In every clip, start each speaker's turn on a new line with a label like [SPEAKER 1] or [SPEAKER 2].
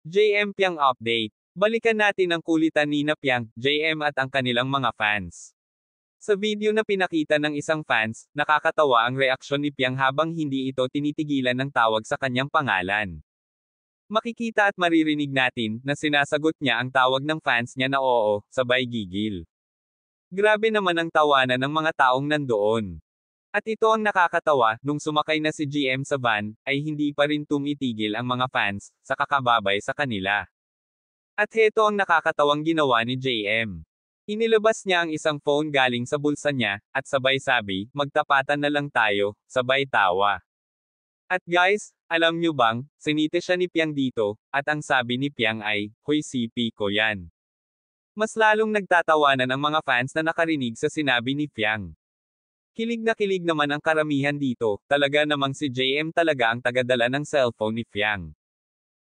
[SPEAKER 1] JM Piang Update. Balikan natin ang kulitan ni na Piang, JM at ang kanilang mga fans. Sa video na pinakita ng isang fans, nakakatawa ang reaksyon ni Piang habang hindi ito tinitigilan ng tawag sa kanyang pangalan. Makikita at maririnig natin na sinasagot niya ang tawag ng fans niya na oo, sabay gigil. Grabe naman ang tawanan ng mga taong nandoon. At ito ang nakakatawa, nung sumakay na si GM sa van, ay hindi pa rin tumitigil ang mga fans, sa kakababay sa kanila. At heto ang nakakatawang ginawa ni JM. Inilabas niya ang isang phone galing sa bulsa niya, at sabay sabi, magtapatan na lang tayo, sabay tawa. At guys, alam nyo bang, sinite siya ni Piang dito, at ang sabi ni Piang ay, hoy CP ko yan. Mas lalong nagtatawanan ang mga fans na nakarinig sa sinabi ni Piang. Kilig na kilig naman ang karamihan dito, talaga namang si JM talaga ang tagadala ng cellphone ni Piang.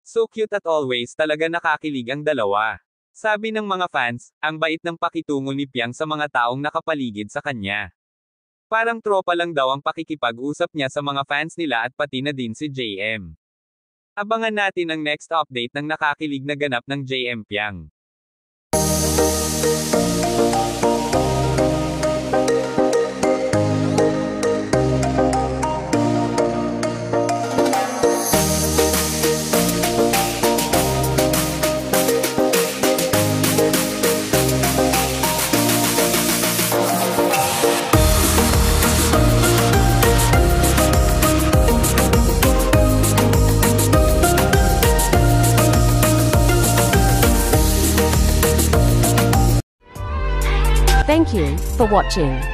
[SPEAKER 1] So cute at always talaga nakakilig ang dalawa. Sabi ng mga fans, ang bait ng pakitungo ni Piang sa mga taong nakapaligid sa kanya. Parang tropa lang daw ang pakikipag-usap niya sa mga fans nila at pati na din si JM. Abangan natin ang next update ng nakakilig na ganap ng JM Piang.
[SPEAKER 2] Thank you for watching.